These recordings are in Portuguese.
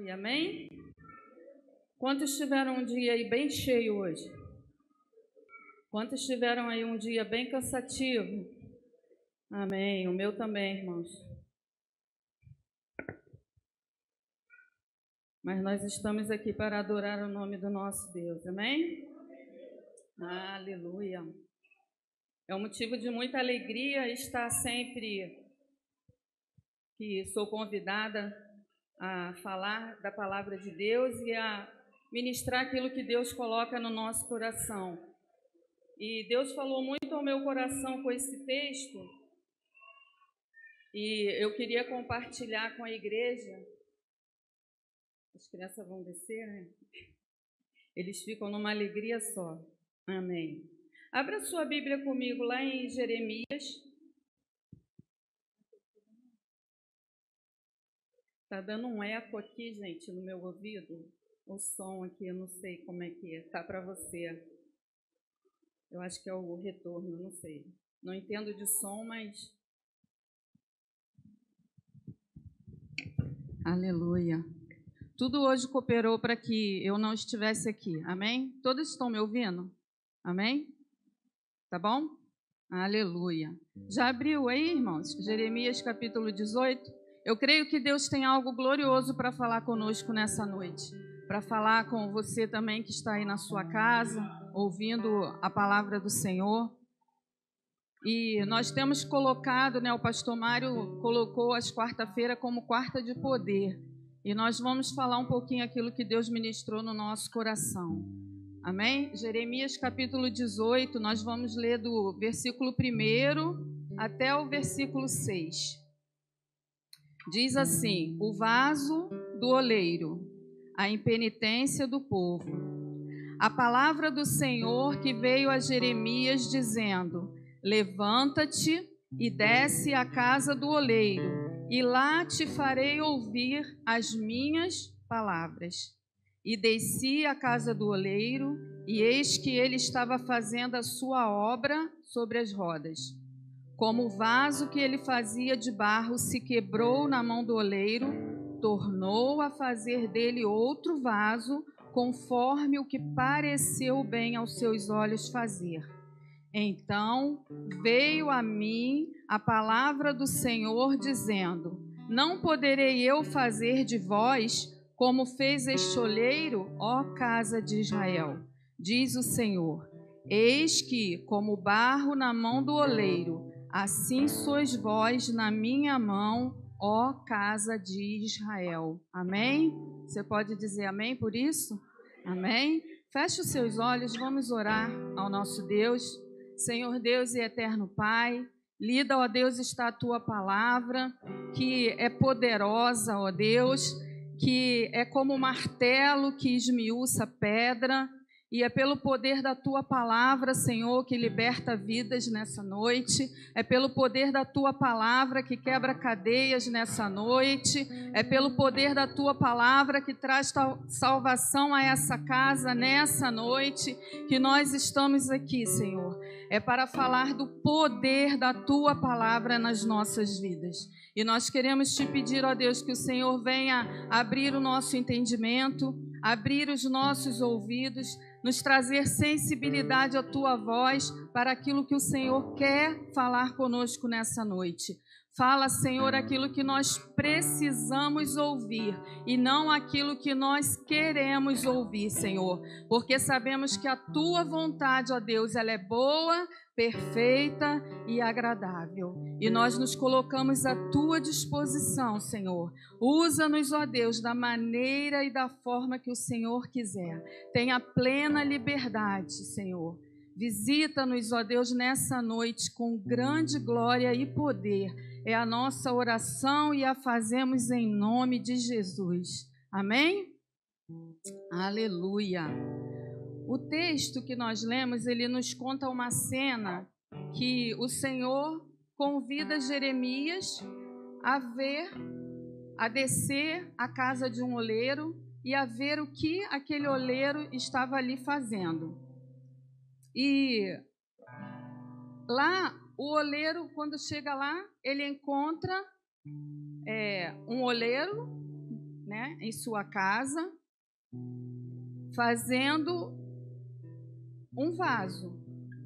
E amém? Quantos tiveram um dia aí bem cheio hoje? Quantos tiveram aí um dia bem cansativo? Amém. O meu também, irmãos. Mas nós estamos aqui para adorar o nome do nosso Deus. Amém? Aleluia. É um motivo de muita alegria estar sempre que sou convidada a falar da palavra de Deus e a ministrar aquilo que Deus coloca no nosso coração. E Deus falou muito ao meu coração com esse texto, e eu queria compartilhar com a igreja. As crianças vão descer, né? Eles ficam numa alegria só. Amém. Abra sua Bíblia comigo lá em Jeremias. Tá dando um eco aqui, gente, no meu ouvido. O som aqui, eu não sei como é que tá para você. Eu acho que é o retorno, não sei. Não entendo de som, mas... Aleluia. Tudo hoje cooperou para que eu não estivesse aqui. Amém? Todos estão me ouvindo? Amém? Tá bom? Aleluia. Já abriu aí, irmãos? Jeremias capítulo 18. Eu creio que Deus tem algo glorioso para falar conosco nessa noite. Para falar com você também que está aí na sua casa, ouvindo a palavra do Senhor. E nós temos colocado, né, o pastor Mário colocou as quarta-feiras como quarta de poder. E nós vamos falar um pouquinho aquilo que Deus ministrou no nosso coração. Amém? Jeremias capítulo 18, nós vamos ler do versículo 1 até o versículo 6. Diz assim: o vaso do oleiro, a impenitência do povo. A palavra do Senhor que veio a Jeremias dizendo: levanta-te e desce à casa do oleiro, e lá te farei ouvir as minhas palavras. E desci à casa do oleiro, e eis que ele estava fazendo a sua obra sobre as rodas. Como o vaso que ele fazia de barro se quebrou na mão do oleiro, tornou a fazer dele outro vaso, conforme o que pareceu bem aos seus olhos fazer. Então veio a mim a palavra do Senhor, dizendo: não poderei eu fazer de vós como fez este oleiro, ó casa de Israel? Diz o Senhor: eis que, como barro na mão do oleiro, assim sois vós na minha mão, ó casa de Israel. Amém? Você pode dizer amém por isso? Amém? Feche os seus olhos, vamos orar ao nosso Deus. Senhor Deus e eterno Pai, lida, ó Deus, está a tua palavra, que é poderosa, ó Deus, que é como martelo que esmiuça pedra, e é pelo poder da tua palavra, Senhor, que liberta vidas nessa noite. É pelo poder da tua palavra que quebra cadeias nessa noite. É pelo poder da tua palavra que traz salvação a essa casa nessa noite que nós estamos aqui, Senhor. É para falar do poder da tua palavra nas nossas vidas. E nós queremos te pedir, ó Deus, que o Senhor venha abrir o nosso entendimento, abrir os nossos ouvidos, nos trazer sensibilidade à tua voz para aquilo que o Senhor quer falar conosco nessa noite. Fala, Senhor, aquilo que nós precisamos ouvir e não aquilo que nós queremos ouvir, Senhor, porque sabemos que a tua vontade, ó Deus, ela é boa, perfeita e agradável. E nós nos colocamos à tua disposição, Senhor. Usa-nos, ó Deus, da maneira e da forma que o Senhor quiser. Tenha plena liberdade, Senhor. Visita-nos, ó Deus, nessa noite com grande glória e poder. É a nossa oração e a fazemos em nome de Jesus. Amém? Aleluia. O texto que nós lemos, ele nos conta uma cena que o Senhor convida Jeremias a descer à casa de um oleiro e a ver o que aquele oleiro estava ali fazendo. E lá, o oleiro, quando chega lá, ele encontra um oleiro, né, em sua casa, fazendo um vaso.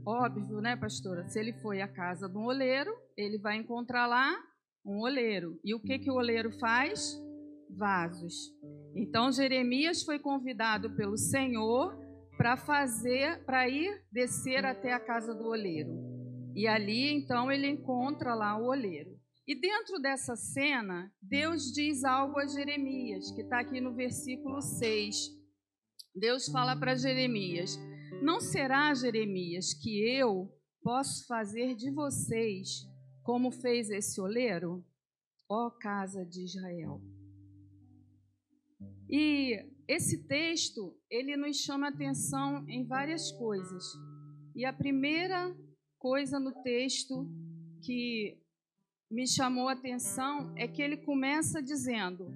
Óbvio, né, pastora? Se ele foi à casa de um oleiro, ele vai encontrar lá um oleiro. E o que o oleiro faz? Vasos. Então, Jeremias foi convidado pelo Senhor para ir descer até a casa do oleiro. E ali, então, ele encontra lá o oleiro. E dentro dessa cena, Deus diz algo a Jeremias, que está aqui no versículo 6. Deus fala para Jeremias: não será, Jeremias, que eu posso fazer de vocês como fez esse oleiro, ó casa de Israel? E esse texto, ele nos chama a atenção em várias coisas. E a primeira coisa no texto que me chamou a atenção é que ele começa dizendo: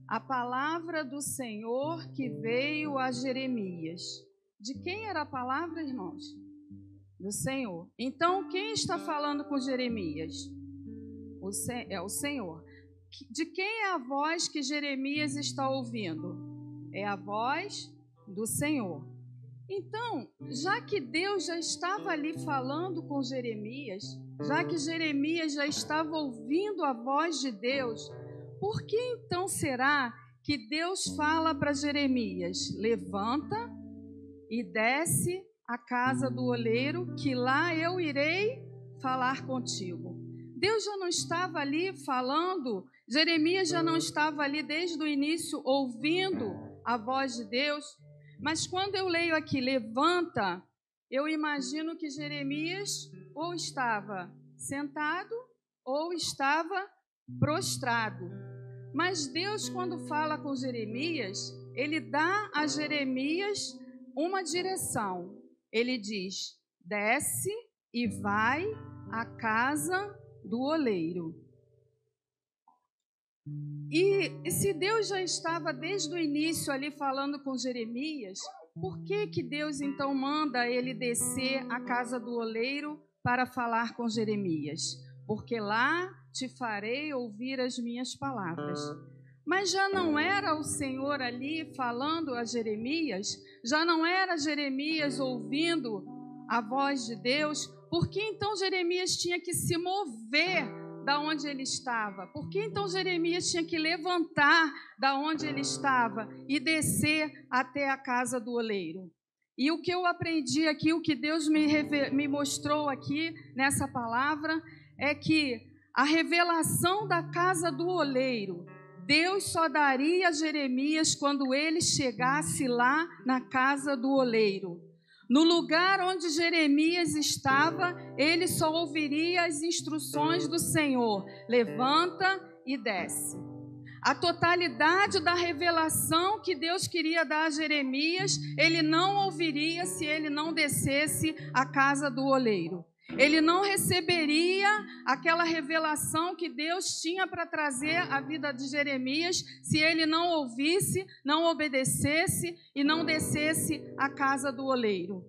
a palavra do Senhor que veio a Jeremias. De quem era a palavra, irmãos? Do Senhor. Então, quem está falando com Jeremias? É o Senhor. De quem é a voz que Jeremias está ouvindo? É a voz do Senhor. Então, já que Deus já estava ali falando com Jeremias, já que Jeremias já estava ouvindo a voz de Deus, por que então será que Deus fala para Jeremias: levanta e desce à casa do oleiro, que lá eu irei falar contigo? Deus já não estava ali falando, Jeremias já não estava ali desde o início ouvindo a voz de Deus. Mas quando eu leio aqui, levanta, eu imagino que Jeremias ou estava sentado ou estava prostrado. Mas Deus, quando fala com Jeremias, ele dá a Jeremias uma direção. Ele diz: desce e vai à casa do oleiro. E se Deus já estava desde o início ali falando com Jeremias, por que Deus então manda ele descer à casa do oleiro para falar com Jeremias? Porque lá te farei ouvir as minhas palavras. Mas já não era o Senhor ali falando a Jeremias? Já não era Jeremias ouvindo a voz de Deus? Por que então Jeremias tinha que se mover da onde ele estava? Por que então Jeremias tinha que levantar da onde ele estava e descer até a casa do oleiro? E o que eu aprendi aqui, o que Deus me mostrou aqui nessa palavra, é que a revelação da casa do oleiro, Deus só daria a Jeremias quando ele chegasse lá na casa do oleiro. No lugar onde Jeremias estava, ele só ouviria as instruções do Senhor: levanta e desce. A totalidade da revelação que Deus queria dar a Jeremias, ele não ouviria se ele não descesse à casa do oleiro. Ele não receberia aquela revelação que Deus tinha para trazer à vida de Jeremias se ele não ouvisse, não obedecesse e não descesse à casa do oleiro.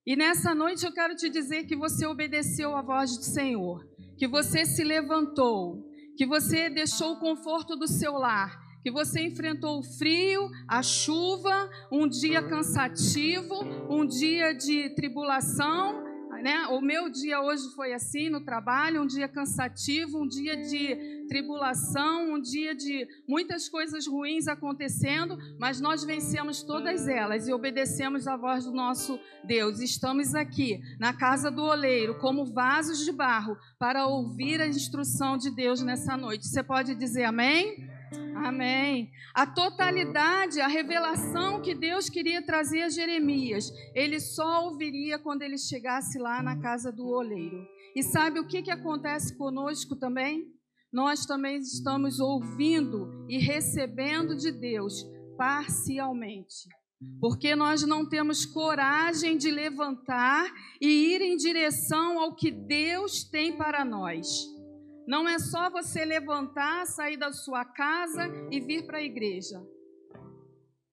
E nessa noite eu quero te dizer que você obedeceu à voz do Senhor, que você se levantou, que você deixou o conforto do seu lar, que você enfrentou o frio, a chuva, um dia cansativo, um dia de tribulação, né? O meu dia hoje foi assim no trabalho, um dia cansativo, um dia de tribulação, um dia de muitas coisas ruins acontecendo, mas nós vencemos todas elas e obedecemos à voz do nosso Deus. Estamos aqui na casa do oleiro como vasos de barro para ouvir a instrução de Deus nessa noite. Você pode dizer amém? Amém. A totalidade, a revelação que Deus queria trazer a Jeremias, ele só ouviria quando ele chegasse lá na casa do oleiro. E sabe o que acontece conosco também? Nós também estamos ouvindo e recebendo de Deus parcialmente. Porque nós não temos coragem de levantar e ir em direção ao que Deus tem para nós. Não é só você levantar, sair da sua casa e vir para a igreja.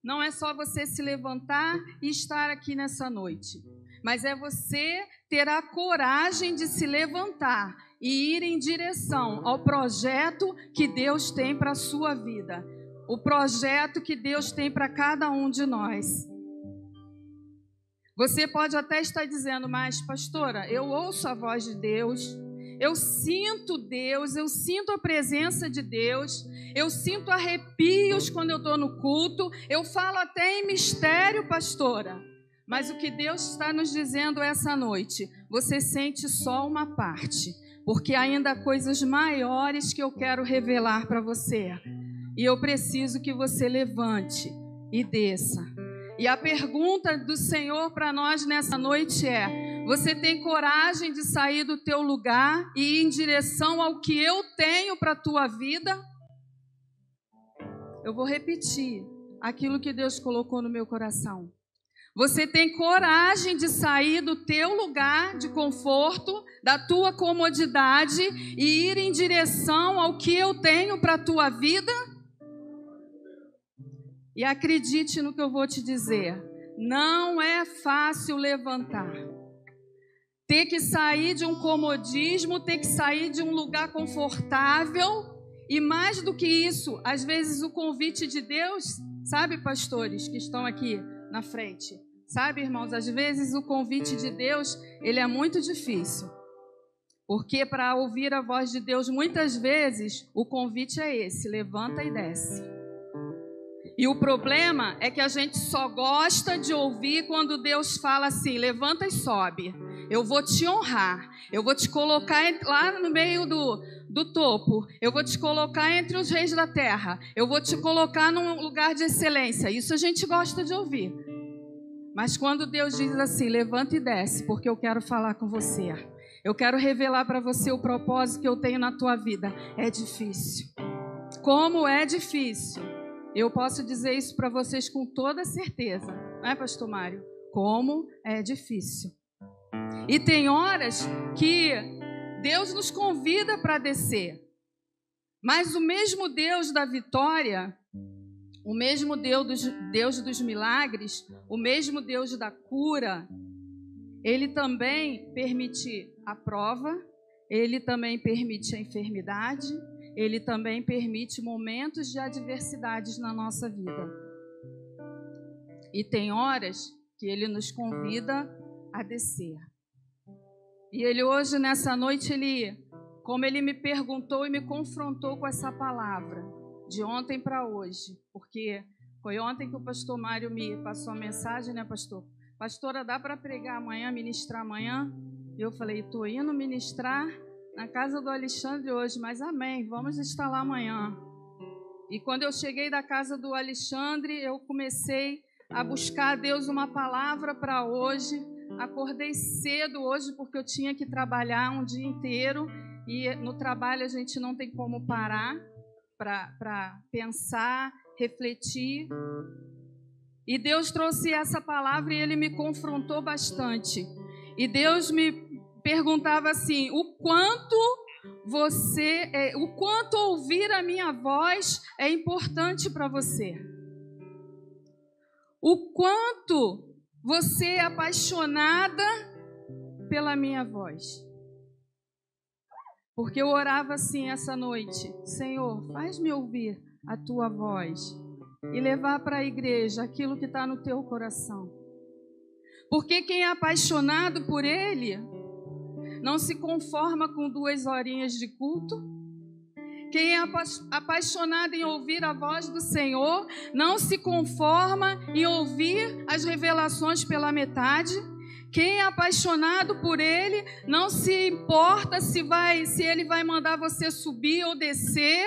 Não é só você se levantar e estar aqui nessa noite. Mas é você ter a coragem de se levantar e ir em direção ao projeto que Deus tem para a sua vida. o projeto que Deus tem para cada um de nós. Você pode até estar dizendo, mas pastora, eu ouço a voz de Deus, eu sinto Deus, eu sinto a presença de Deus, eu sinto arrepios quando eu estou no culto, eu falo até em mistério, pastora. Mas o que Deus está nos dizendo essa noite, você sente só uma parte, porque ainda há coisas maiores que eu quero revelar para você. E eu preciso que você levante e desça. E a pergunta do Senhor para nós nessa noite é: você tem coragem de sair do teu lugar e ir em direção ao que eu tenho para a tua vida? Eu vou repetir aquilo que Deus colocou no meu coração. Você tem coragem de sair do teu lugar de conforto, da tua comodidade e ir em direção ao que eu tenho para a tua vida? E acredite no que eu vou te dizer, não é fácil levantar. Ter que sair de um comodismo, ter que sair de um lugar confortável e mais do que isso, às vezes o convite de Deus, sabe, pastores que estão aqui na frente, sabe, irmãos, às vezes o convite de Deus, ele é muito difícil. Porque para ouvir a voz de Deus, muitas vezes, o convite é esse, levanta e desce. E o problema é que a gente só gosta de ouvir quando Deus fala assim, levanta e sobe. Eu vou te honrar, eu vou te colocar lá no meio do topo, eu vou te colocar entre os reis da terra, eu vou te colocar num lugar de excelência. Isso a gente gosta de ouvir. Mas quando Deus diz assim, levanta e desce, porque eu quero falar com você. Eu quero revelar para você o propósito que eu tenho na tua vida. É difícil. Como é difícil. Eu posso dizer isso para vocês com toda certeza. Não é, pastor Mário? Como é difícil. E tem horas que Deus nos convida para descer. Mas o mesmo Deus da vitória, o mesmo Deus dos milagres, o mesmo Deus da cura, Ele também permite a prova, Ele também permite a enfermidade, Ele também permite momentos de adversidades na nossa vida. E tem horas que Ele nos convida a descer. E Ele hoje, nessa noite, como Ele me perguntou e me confrontou com essa palavra, de ontem para hoje, porque foi ontem que o pastor Mário me passou a mensagem, né, pastor? Pastora, dá para pregar amanhã, ministrar amanhã? E eu falei, estou indo ministrar na casa do Alexandre hoje, mas amém, vamos estar lá amanhã. E quando eu cheguei da casa do Alexandre, eu comecei a buscar a Deus uma palavra para hoje. Acordei cedo hoje porque eu tinha que trabalhar um dia inteiro e no trabalho a gente não tem como parar para pensar, refletir. E Deus trouxe essa palavra e Ele me confrontou bastante. E Deus me perguntava assim, o quanto ouvir a minha voz é importante para você. O quanto você é apaixonada pela minha voz. Porque eu orava assim essa noite, Senhor, faz-me ouvir a tua voz e levar para a igreja aquilo que está no teu coração. Porque quem é apaixonado por Ele não se conforma com 2 horinhas de culto. Quem é apaixonado em ouvir a voz do Senhor não se conforma em ouvir as revelações pela metade. Quem é apaixonado por Ele não se importa se Ele vai mandar você subir ou descer.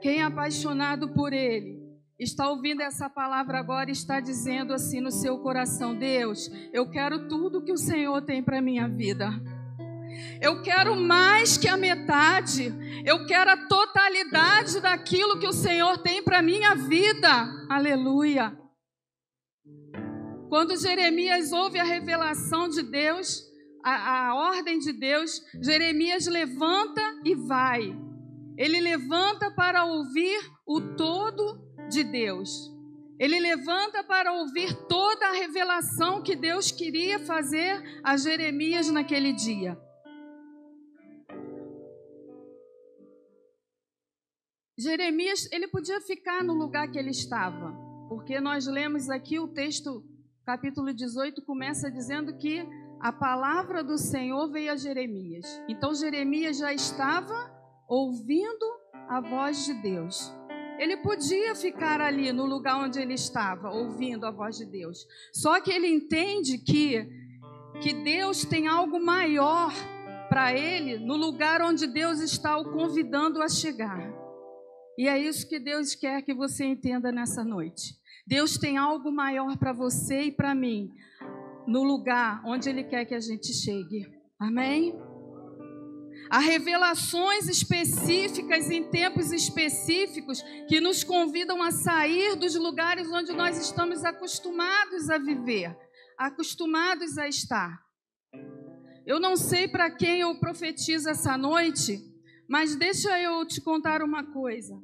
Quem é apaixonado por Ele está ouvindo essa palavra agora e está dizendo assim no seu coração, Deus, eu quero tudo que o Senhor tem para a minha vida. Eu quero mais que a metade. Eu quero a totalidade daquilo que o Senhor tem para a minha vida. Aleluia. Quando Jeremias ouve a revelação de Deus, a ordem de Deus, Jeremias levanta e vai. Ele levanta para ouvir o todo de Deus. Ele levanta para ouvir toda a revelação que Deus queria fazer a Jeremias naquele dia. Jeremias, ele podia ficar no lugar que ele estava, porque nós lemos aqui o texto, capítulo 18, começa dizendo que a palavra do Senhor veio a Jeremias. Então Jeremias já estava ouvindo a voz de Deus. Ele podia ficar ali no lugar onde ele estava, ouvindo a voz de Deus. Só que ele entende que Deus tem algo maior para ele no lugar onde Deus está o convidando a chegar. E é isso que Deus quer que você entenda nessa noite. Deus tem algo maior para você e para mim, no lugar onde Ele quer que a gente chegue. Amém? Há revelações específicas em tempos específicos que nos convidam a sair dos lugares onde nós estamos acostumados a viver, acostumados a estar. Eu não sei para quem eu profetizo essa noite, mas deixa eu te contar uma coisa.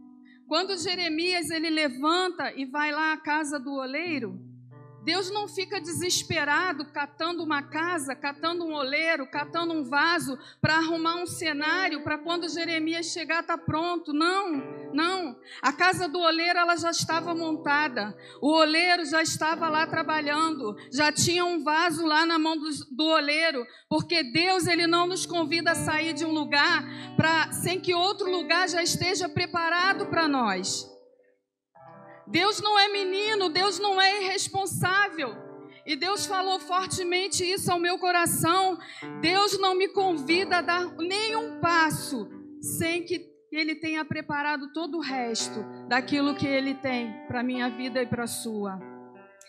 Quando Jeremias ele levanta e vai lá à casa do oleiro, Deus não fica desesperado catando uma casa, catando um oleiro, catando um vaso para arrumar um cenário para quando Jeremias chegar tá pronto. Não. A casa do oleiro ela já estava montada. O oleiro já estava lá trabalhando. Já tinha um vaso lá na mão do oleiro. Porque Deus ele não nos convida a sair de um lugar sem que outro lugar já esteja preparado para nós. Deus não é menino, Deus não é irresponsável. E Deus falou fortemente isso ao meu coração. Deus não me convida a dar nenhum passo sem que Ele tenha preparado todo o resto daquilo que Ele tem para a minha vida e para a sua.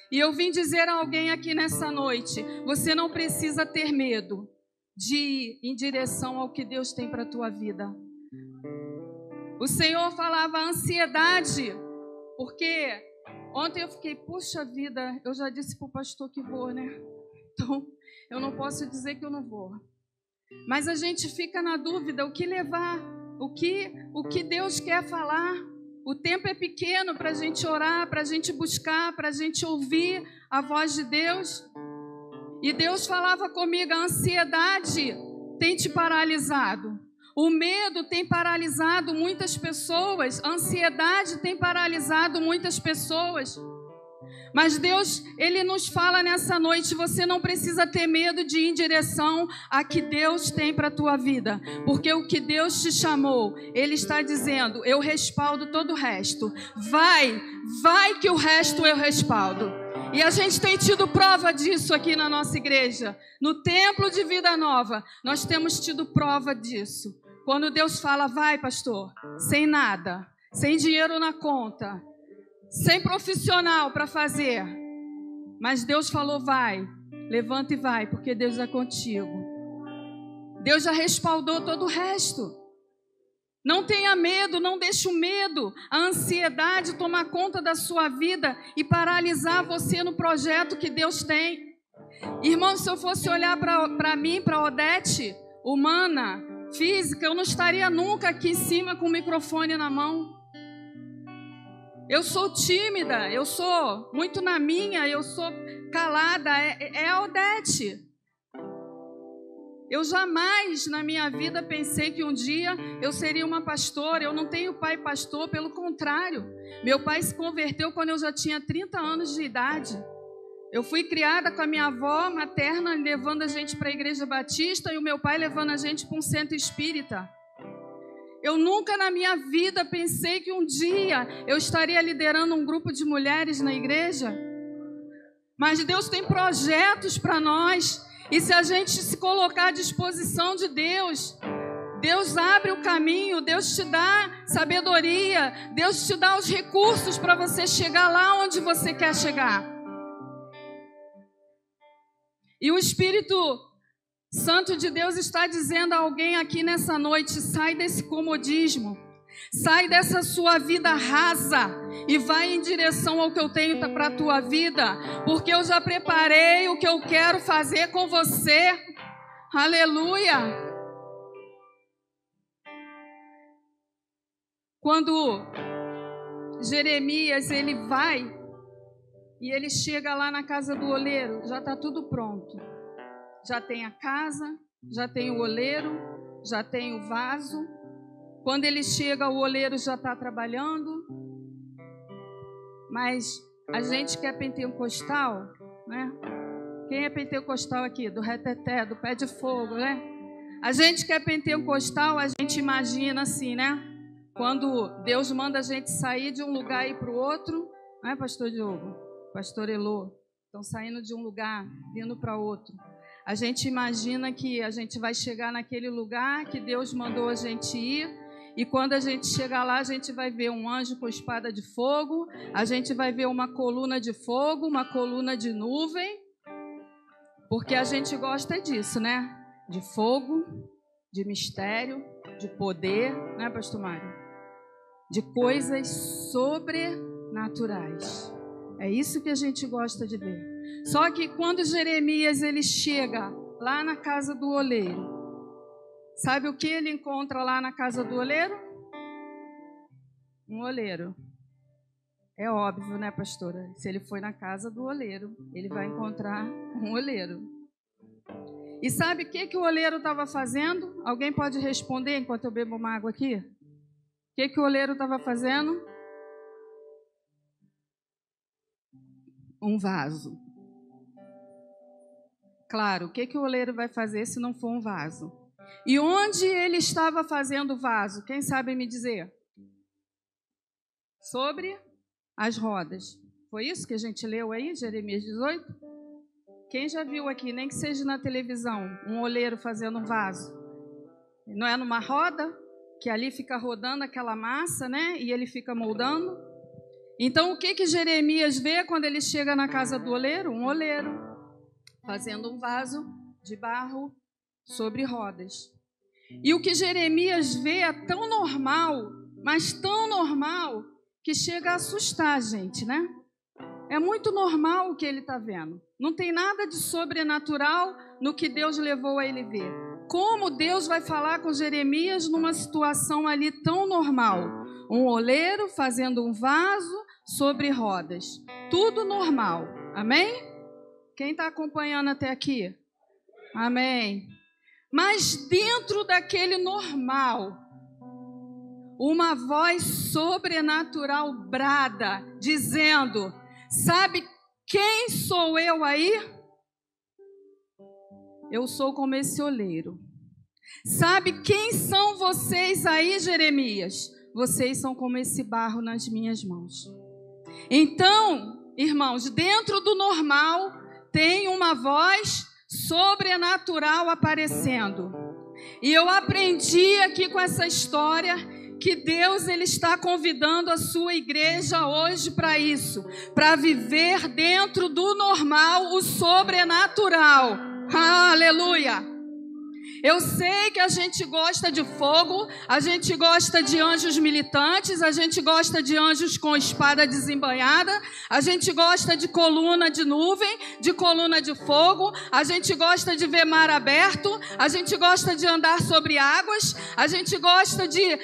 E eu vim dizer a alguém aqui nessa noite, você não precisa ter medo de ir em direção ao que Deus tem para a tua vida. O Senhor falava ansiedade. Porque ontem eu fiquei, puxa vida, eu já disse para o pastor que vou, né? Então, eu não posso dizer que eu não vou. Mas a gente fica na dúvida, o que levar, o que Deus quer falar. O tempo é pequeno para a gente orar, para a gente buscar, para a gente ouvir a voz de Deus. E Deus falava comigo, a ansiedade tem te paralisado. O medo tem paralisado muitas pessoas, a ansiedade tem paralisado muitas pessoas. Mas Deus, Ele nos fala nessa noite, você não precisa ter medo de ir em direção a que Deus tem para a tua vida. Porque o que Deus te chamou, Ele está dizendo, eu respaldo todo o resto. Vai que o resto eu respaldo. E a gente tem tido prova disso aqui na nossa igreja. No Templo de Vida Nova, nós temos tido prova disso. Quando Deus fala, vai pastor, sem nada, sem dinheiro na conta, sem profissional para fazer. Mas Deus falou, vai, levanta e vai, porque Deus é contigo. Deus já respaldou todo o resto. Não tenha medo, não deixe o medo, a ansiedade tomar conta da sua vida e paralisar você no projeto que Deus tem. Irmão, se eu fosse olhar para mim, para a Odete, humana, física, eu não estaria nunca aqui em cima com o microfone na mão. Eu sou tímida, eu sou muito na minha, eu sou calada, é a Odete. Eu jamais na minha vida pensei que um dia eu seria uma pastora. Eu não tenho pai pastor, pelo contrário. Meu pai se converteu quando eu já tinha 30 anos de idade. Eu fui criada com a minha avó materna levando a gente para a igreja batista e o meu pai levando a gente para um centro espírita. Eu nunca na minha vida pensei que um dia eu estaria liderando um grupo de mulheres na igreja. Mas Deus tem projetos para nós. E se a gente se colocar à disposição de Deus, Deus abre o caminho, Deus te dá sabedoria, Deus te dá os recursos para você chegar lá onde você quer chegar. E o Espírito Santo de Deus está dizendo a alguém aqui nessa noite, sai desse comodismo, sai dessa sua vida rasa e vai em direção ao que eu tenho para a tua vida, porque eu já preparei o que eu quero fazer com você. Aleluia! Quando Jeremias ele vai e ele chega lá na casa do oleiro, já está tudo pronto. Já tem a casa, já tem o oleiro, já tem o vaso. Quando ele chega, o oleiro já está trabalhando. Mas a gente que é pentecostal, né? Quem é pentecostal aqui? Do reteté, do pé de fogo, né? A gente que é pentecostal, a gente imagina assim, né? Quando Deus manda a gente sair de um lugar e ir para o outro, não é, pastor Diogo? Pastor Elô, estão saindo de um lugar, vindo para outro. A gente imagina que a gente vai chegar naquele lugar que Deus mandou a gente ir, e quando a gente chegar lá, a gente vai ver um anjo com espada de fogo, a gente vai ver uma coluna de fogo, uma coluna de nuvem, porque a gente gosta disso, né? De fogo, de mistério, de poder, né, pastor Mário? De coisas sobrenaturais. É isso que a gente gosta de ver. Só que quando Jeremias ele chega lá na casa do oleiro, sabe o que ele encontra lá na casa do oleiro? Um oleiro. É óbvio, né, pastora? Se ele foi na casa do oleiro, ele vai encontrar um oleiro. E sabe o que o oleiro estava fazendo? Alguém pode responder enquanto eu bebo uma água aqui? O que o oleiro estava fazendo? Um vaso. Claro, o que o oleiro vai fazer se não for um vaso? E onde ele estava fazendo o vaso? Quem sabe me dizer? Sobre as rodas. Foi isso que a gente leu aí, Jeremias 18? Quem já viu aqui, nem que seja na televisão, um oleiro fazendo um vaso? Não é numa roda? Que ali fica rodando aquela massa, né? E ele fica moldando. Então, o que Jeremias vê quando ele chega na casa do oleiro? Um oleiro fazendo um vaso de barro sobre rodas. E o que Jeremias vê é tão normal, mas tão normal, que chega a assustar a gente, né? É muito normal o que ele está vendo. Não tem nada de sobrenatural no que Deus levou a ele ver. Como Deus vai falar com Jeremias numa situação ali tão normal? Um oleiro fazendo um vaso sobre rodas. Tudo normal. Amém? Quem está acompanhando até aqui? Amém. Mas dentro daquele normal, uma voz sobrenatural brada, dizendo: sabe quem sou eu aí? Eu sou como esse oleiro. Sabe quem são vocês aí, Jeremias? Vocês são como esse barro nas minhas mãos. Então, irmãos, dentro do normal tem uma voz sobrenatural aparecendo. E eu aprendi aqui com essa história que Deus ele está convidando a sua igreja hoje para isso, para viver dentro do normal o sobrenatural. Aleluia! Eu sei que a gente gosta de fogo, a gente gosta de anjos militantes, a gente gosta de anjos com espada desembainhada, a gente gosta de coluna de nuvem, de coluna de fogo, a gente gosta de ver mar aberto, a gente gosta de andar sobre águas, a gente gosta de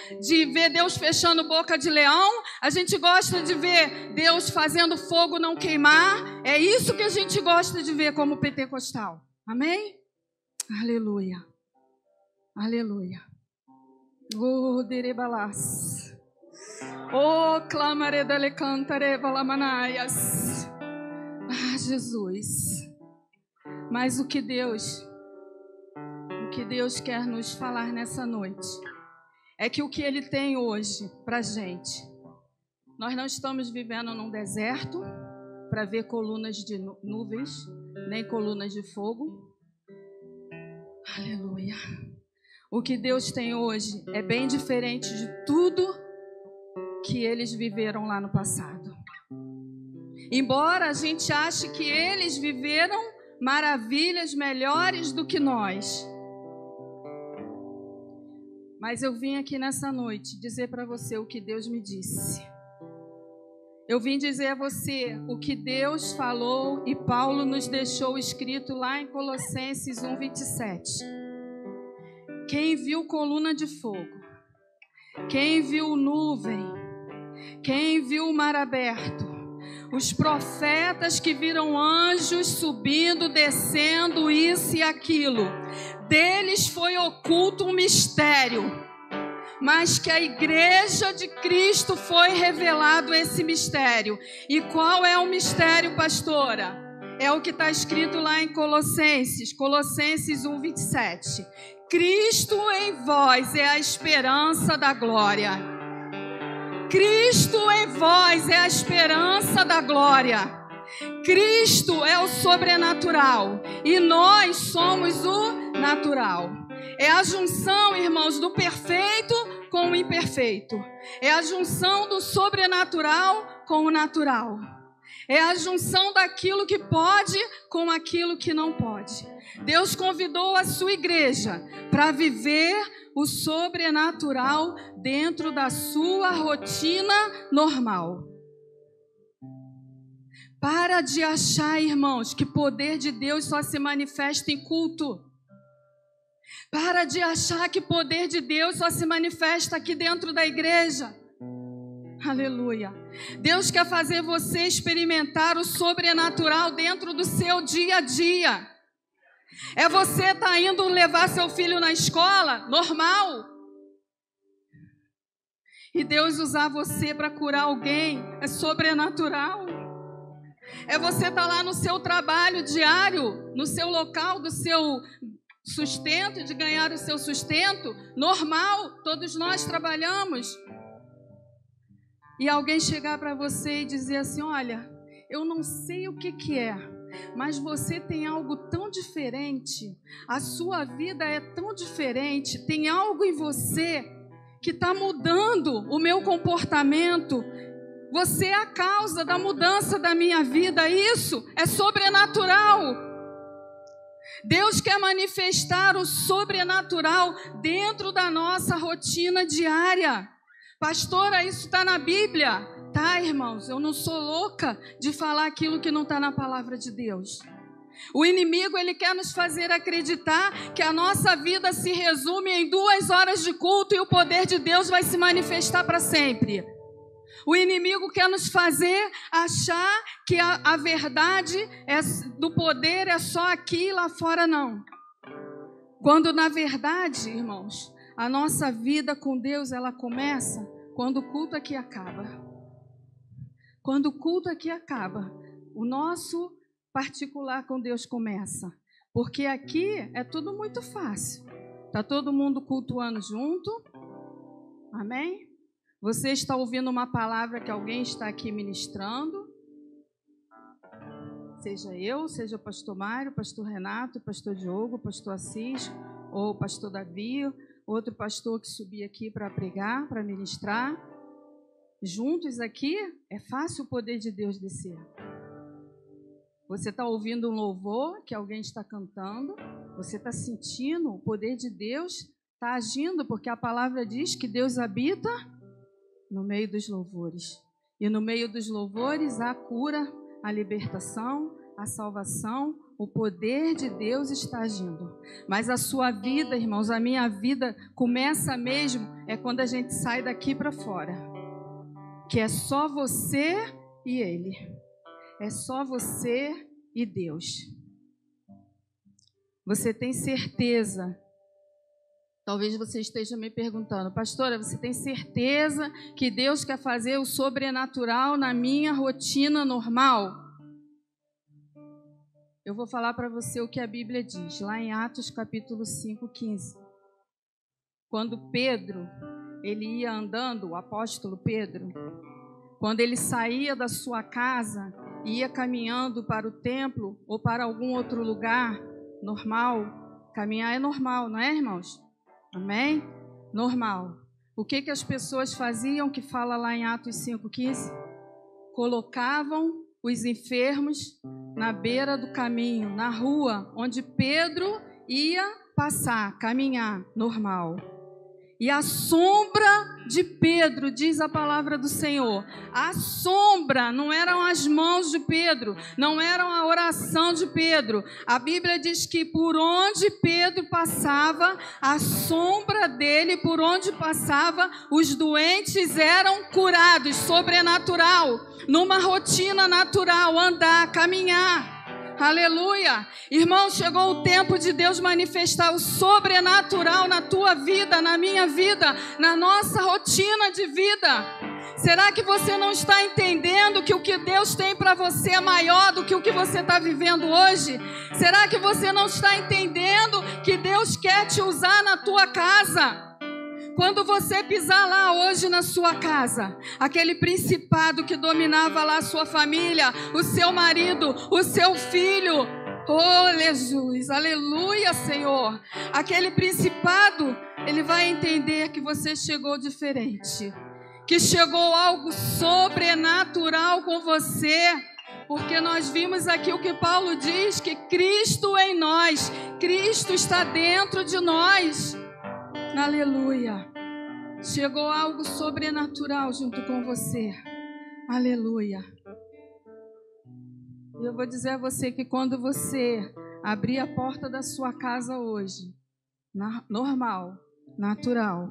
ver Deus fechando boca de leão, a gente gosta de ver Deus fazendo fogo não queimar. É isso que a gente gosta de ver como pentecostal. Amém? Aleluia. Aleluia. Oh, derebalas. Oh, clamaredale cantare valamanaias. Ah, Jesus. Mas o que Deus quer nos falar nessa noite é que o que Ele tem hoje para a gente, nós não estamos vivendo num deserto para ver colunas de nuvens, nem colunas de fogo. Aleluia. O que Deus tem hoje é bem diferente de tudo que eles viveram lá no passado. Embora a gente ache que eles viveram maravilhas melhores do que nós. Mas eu vim aqui nessa noite dizer para você o que Deus me disse. Eu vim dizer a você o que Deus falou e Paulo nos deixou escrito lá em Colossenses 1:27. Quem viu coluna de fogo? Quem viu nuvem? Quem viu o mar aberto? Os profetas que viram anjos subindo, descendo, isso e aquilo. Deles foi oculto um mistério. mas que a igreja de Cristo foi revelado esse mistério. E qual é o mistério, pastora? É o que está escrito lá em Colossenses 1:27. Cristo em vós é a esperança da glória. Cristo em vós é a esperança da glória. Cristo é o sobrenatural e nós somos o natural. É a junção, irmãos, do perfeito com o imperfeito. É a junção do sobrenatural com o natural. É a junção daquilo que pode com aquilo que não pode. Deus convidou a sua igreja para viver o sobrenatural dentro da sua rotina normal. Para de achar, irmãos, que poder de Deus só se manifesta em culto. Para de achar que poder de Deus só se manifesta aqui dentro da igreja. Aleluia. Deus quer fazer você experimentar o sobrenatural dentro do seu dia a dia. É você estar indo levar seu filho na escola, normal. E Deus usar você para curar alguém, é sobrenatural. É você estar lá no seu trabalho diário, no seu local do seu sustento, de ganhar o seu sustento, normal, todos nós trabalhamos. E alguém chegar para você e dizer assim, olha, eu não sei o que é, mas você tem algo tão diferente, a sua vida é tão diferente, tem algo em você que está mudando o meu comportamento, você é a causa da mudança da minha vida, isso é sobrenatural. Deus quer manifestar o sobrenatural dentro da nossa rotina diária. Pastora, isso está na Bíblia? Tá, irmãos, eu não sou louca de falar aquilo que não está na palavra de Deus. O inimigo, ele quer nos fazer acreditar que a nossa vida se resume em 2 horas de culto e o poder de Deus vai se manifestar para sempre. O inimigo quer nos fazer achar que a verdade do poder é só aqui e lá fora, não. Quando, na verdade, irmãos, a nossa vida com Deus, ela começa quando o culto aqui acaba. Quando o culto aqui acaba, o nosso particular com Deus começa. Porque aqui é tudo muito fácil. Está todo mundo cultuando junto. Amém? Você está ouvindo uma palavra que alguém está aqui ministrando. Seja eu, seja o pastor Mário, o pastor Renato, o pastor Diogo, o pastor Assis, ou o pastor Davi, outro pastor que subia aqui para pregar, para ministrar. Juntos aqui, é fácil o poder de Deus descer. Você está ouvindo um louvor que alguém está cantando, você está sentindo o poder de Deus, está agindo, porque a palavra diz que Deus habita no meio dos louvores. E no meio dos louvores há a cura, a libertação, a salvação, o poder de Deus está agindo. Mas a sua vida, irmãos, a minha vida começa mesmo é quando a gente sai daqui para fora. Que é só você e Ele. É só você e Deus. Você tem certeza? Talvez você esteja me perguntando, pastora, você tem certeza que Deus quer fazer o sobrenatural na minha rotina normal? Eu vou falar para você o que a Bíblia diz, lá em Atos capítulo 5:15. Quando Pedro, ele ia andando, o apóstolo Pedro, quando ele saía da sua casa e ia caminhando para o templo ou para algum outro lugar normal, caminhar é normal, não é, irmãos? Amém? Normal. O que as pessoas faziam, que fala lá em Atos 5:15? Colocavam os enfermos na beira do caminho, na rua, onde Pedro ia passar, caminhar, normal. E a sombra de Pedro, diz a palavra do Senhor, a sombra, não eram as mãos de Pedro, não eram a oração de Pedro. A Bíblia diz que por onde Pedro passava, a sombra dele, por onde passava, os doentes eram curados, sobrenatural, numa rotina natural, andar, caminhar. Aleluia. Irmão, chegou o tempo de Deus manifestar o sobrenatural na tua vida, na minha vida, na nossa rotina de vida. Será que você não está entendendo que o que Deus tem para você é maior do que o que você está vivendo hoje? Será que você não está entendendo que Deus quer te usar na tua casa? Quando você pisar lá hoje na sua casa, aquele principado que dominava lá a sua família, o seu marido, o seu filho, oh Jesus, aleluia Senhor, aquele principado, ele vai entender que você chegou diferente, que chegou algo sobrenatural com você, porque nós vimos aqui o que Paulo diz, que Cristo em nós, Cristo está dentro de nós. Aleluia. Chegou algo sobrenatural junto com você. Aleluia. Eu vou dizer a você que quando você abrir a porta da sua casa hoje, normal, natural,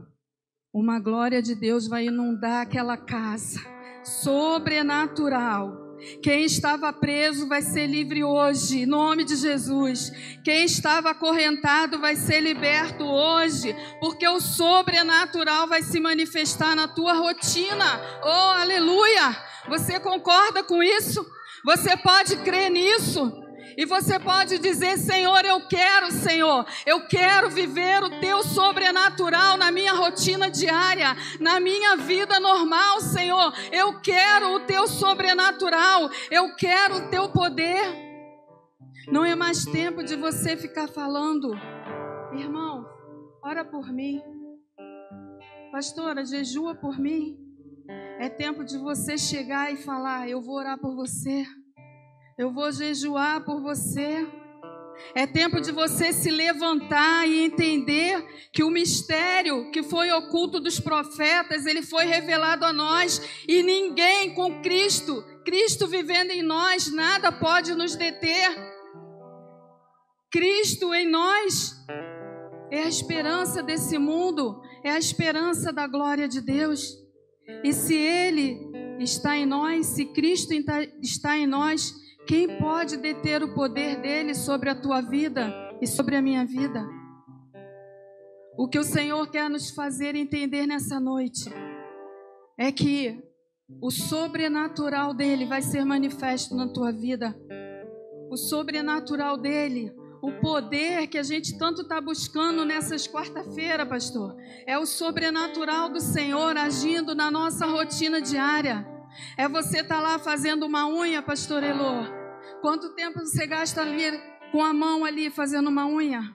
uma glória de Deus vai inundar aquela casa. Sobrenatural. Quem estava preso vai ser livre hoje, em nome de Jesus. Quem estava acorrentado vai ser liberto hoje, porque o sobrenatural vai se manifestar na tua rotina. Oh, aleluia! Você concorda com isso? Você pode crer nisso? E você pode dizer, Senhor, eu quero viver o teu sobrenatural na minha rotina diária, na minha vida normal, Senhor. Eu quero o teu sobrenatural, eu quero o teu poder. Não é mais tempo de você ficar falando, irmão, ora por mim. Pastora, jejua por mim. É tempo de você chegar e falar, eu vou orar por você. Eu vou jejuar por você. É tempo de você se levantar e entender que o mistério que foi oculto dos profetas, ele foi revelado a nós. E ninguém com Cristo vivendo em nós, nada pode nos deter. Cristo em nós é a esperança desse mundo, é a esperança da glória de Deus. E se Ele está em nós, se Cristo está em nós, quem pode deter o poder dele sobre a tua vida e sobre a minha vida? O que o Senhor quer nos fazer entender nessa noite é que o sobrenatural dele vai ser manifesto na tua vida. O sobrenatural dele, o poder que a gente tanto está buscando nessas quarta-feira, pastor, é o sobrenatural do Senhor agindo na nossa rotina diária. É você estar lá fazendo uma unha, pastor Elô. Quanto tempo você gasta ali com a mão ali fazendo uma unha?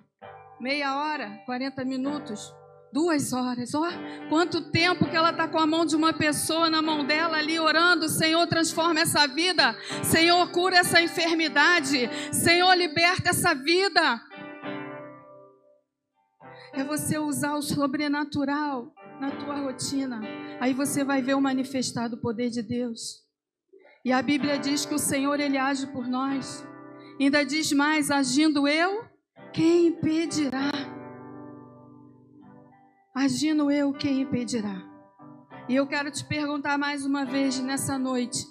Meia hora? 40 minutos? 2 horas? Ó, quanto tempo que ela está com a mão de uma pessoa na mão dela ali orando. Senhor, transforma essa vida. Senhor, cura essa enfermidade. Senhor, liberta essa vida. É você usar o sobrenatural na tua rotina. Aí você vai ver o manifestar do poder de Deus. E a Bíblia diz que o Senhor, Ele age por nós. Ainda diz mais, agindo eu, quem impedirá? Agindo eu, quem impedirá? E eu quero te perguntar mais uma vez nessa noite,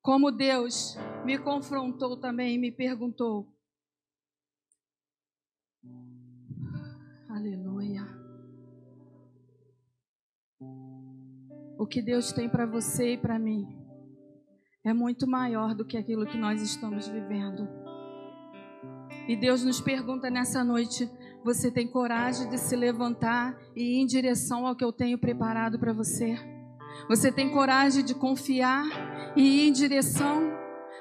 como Deus me confrontou também e me perguntou. Aleluia. O que Deus tem para você e para mim é muito maior do que aquilo que nós estamos vivendo. E Deus nos pergunta nessa noite, você tem coragem de se levantar e ir em direção ao que eu tenho preparado para você? Você tem coragem de confiar e ir em direção?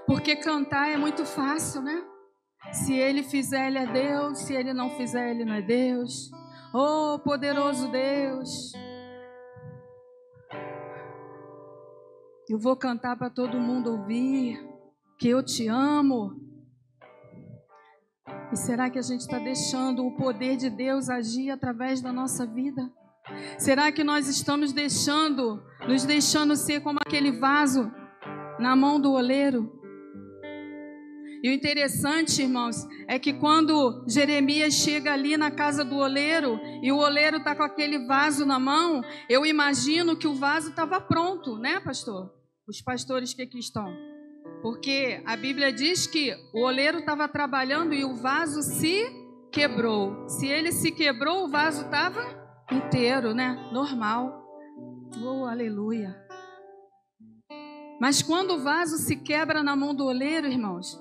Porque cantar é muito fácil, né? Se Ele fizer, Ele é Deus. Se Ele não fizer, Ele não é Deus. Oh, poderoso Deus! Eu vou cantar para todo mundo ouvir que eu te amo. E será que a gente está deixando o poder de Deus agir através da nossa vida? Será que nós estamos nos deixando ser como aquele vaso na mão do oleiro? E o interessante, irmãos, é que quando Jeremias chega ali na casa do oleiro e o oleiro está com aquele vaso na mão, eu imagino que o vaso estava pronto, né, pastor? Os pastores que aqui estão. Porque a Bíblia diz que o oleiro estava trabalhando e o vaso se quebrou. Se ele se quebrou, o vaso estava inteiro, né? Normal. Oh, aleluia. Mas quando o vaso se quebra na mão do oleiro, irmãos,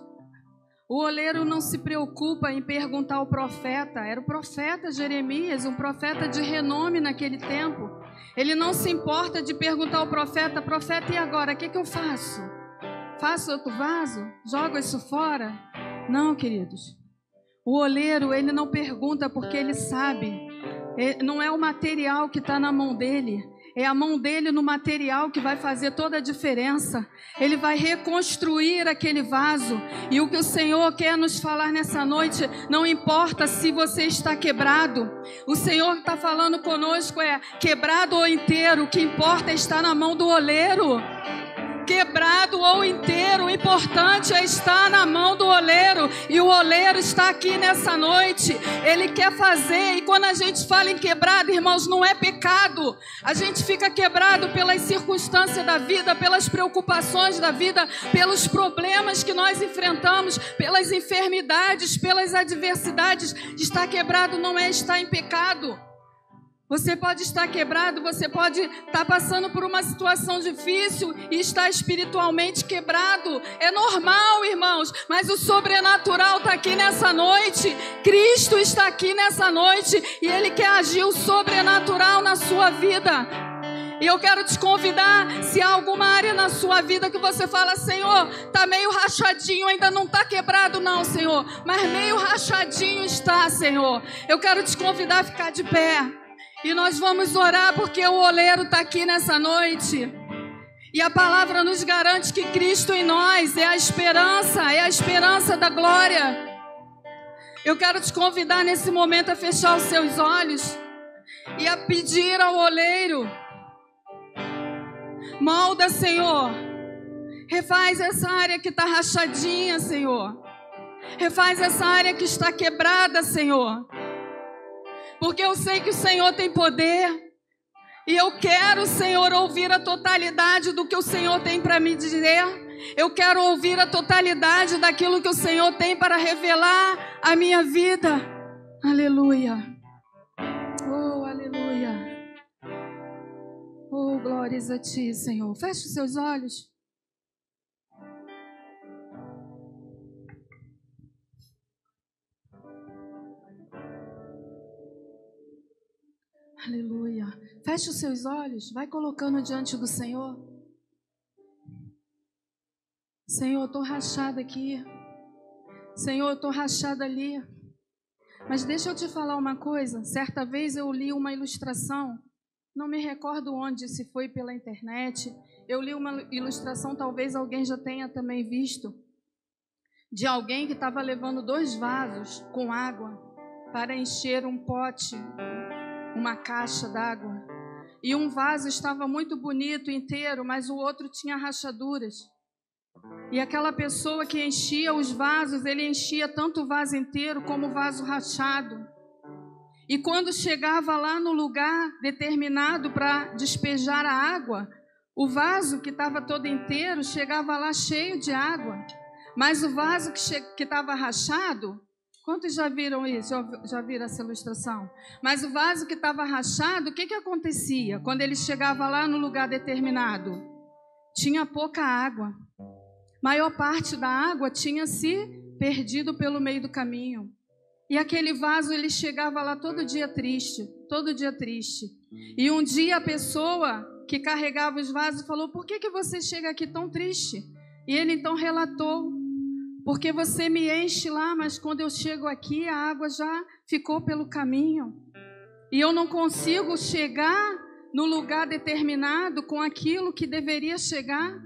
o oleiro não se preocupa em perguntar ao profeta. Era o profeta Jeremias, um profeta de renome naquele tempo. Ele não se importa de perguntar ao profeta: profeta, e agora? O que eu faço? Faço outro vaso? Jogo isso fora? Não, queridos. O oleiro, ele não pergunta porque ele sabe. Não é o material que está na mão dele. É a mão dele no material que vai fazer toda a diferença. Ele vai reconstruir aquele vaso. E o que o Senhor quer nos falar nessa noite, não importa se você está quebrado. O Senhor está falando conosco quebrado ou inteiro. O que importa é estar na mão do oleiro. Quebrado ou inteiro, o importante é estar na mão do oleiro. E o oleiro está aqui nessa noite. Ele quer fazer. E quando a gente fala em quebrado, irmãos, não é pecado. A gente fica quebrado pelas circunstâncias da vida, pelas preocupações da vida, pelos problemas que nós enfrentamos, pelas enfermidades, pelas adversidades. Estar quebrado não é estar em pecado. Você pode estar quebrado, você pode estar passando por uma situação difícil e estar espiritualmente quebrado. É normal, irmãos, mas o sobrenatural está aqui nessa noite. Cristo está aqui nessa noite e Ele quer agir o sobrenatural na sua vida. E eu quero te convidar, se há alguma área na sua vida que você fala: Senhor, está meio rachadinho, ainda não está quebrado não, Senhor, mas meio rachadinho está, Senhor. Eu quero te convidar a ficar de pé. E nós vamos orar porque o oleiro está aqui nessa noite. E a palavra nos garante que Cristo em nós é a esperança da glória. Eu quero te convidar nesse momento a fechar os seus olhos e a pedir ao oleiro: molda, Senhor. Refaz essa área que está rachadinha, Senhor. Refaz essa área que está quebrada, Senhor. Porque eu sei que o Senhor tem poder. E eu quero, Senhor, ouvir a totalidade do que o Senhor tem para me dizer. Eu quero ouvir a totalidade daquilo que o Senhor tem para revelar a minha vida. Aleluia. Oh, aleluia. Oh, glórias a Ti, Senhor. Feche os seus olhos. Aleluia. Feche os seus olhos. Vai colocando diante do Senhor. Senhor, eu estou rachada aqui. Senhor, eu estou rachada ali. Mas deixa eu te falar uma coisa. Certa vez eu li uma ilustração. Não me recordo onde, se foi pela internet. Eu li uma ilustração, talvez alguém já tenha também visto, de alguém que estava levando 2 vasos com água para encher um pote, uma caixa d'água. E um vaso estava muito bonito, inteiro, mas o outro tinha rachaduras. E aquela pessoa que enchia os vasos, ele enchia tanto o vaso inteiro como o vaso rachado. E quando chegava lá no lugar determinado para despejar a água, o vaso que estava todo inteiro chegava lá cheio de água. Mas o vaso que estava rachado, quantos já viram isso? Já viram essa ilustração? Mas o vaso que estava rachado, o que acontecia quando ele chegava lá no lugar determinado? Tinha pouca água. Maior parte da água tinha se perdido pelo meio do caminho. E aquele vaso, ele chegava lá todo dia triste. E um dia a pessoa que carregava os vasos falou: por que você chega aqui tão triste? E ele então relatou: porque você me enche lá, mas quando eu chego aqui, a água já ficou pelo caminho. E eu não consigo chegar no lugar determinado com aquilo que deveria chegar.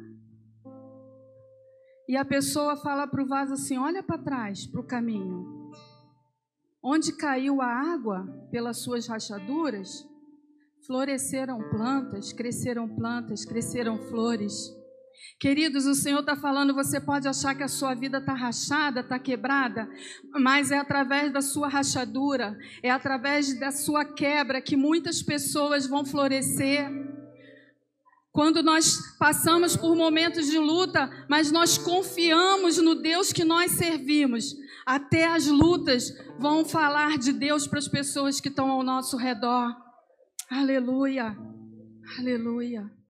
E a pessoa fala para o vaso assim: olha para trás, para o caminho. Onde caiu a água pelas suas rachaduras, floresceram plantas, cresceram flores. Queridos, o Senhor está falando, você pode achar que a sua vida está rachada, está quebrada, mas é através da sua rachadura, é através da sua quebra que muitas pessoas vão florescer. Quando nós passamos por momentos de luta, mas nós confiamos no Deus que nós servimos, até as lutas vão falar de Deus para as pessoas que estão ao nosso redor. Aleluia, aleluia.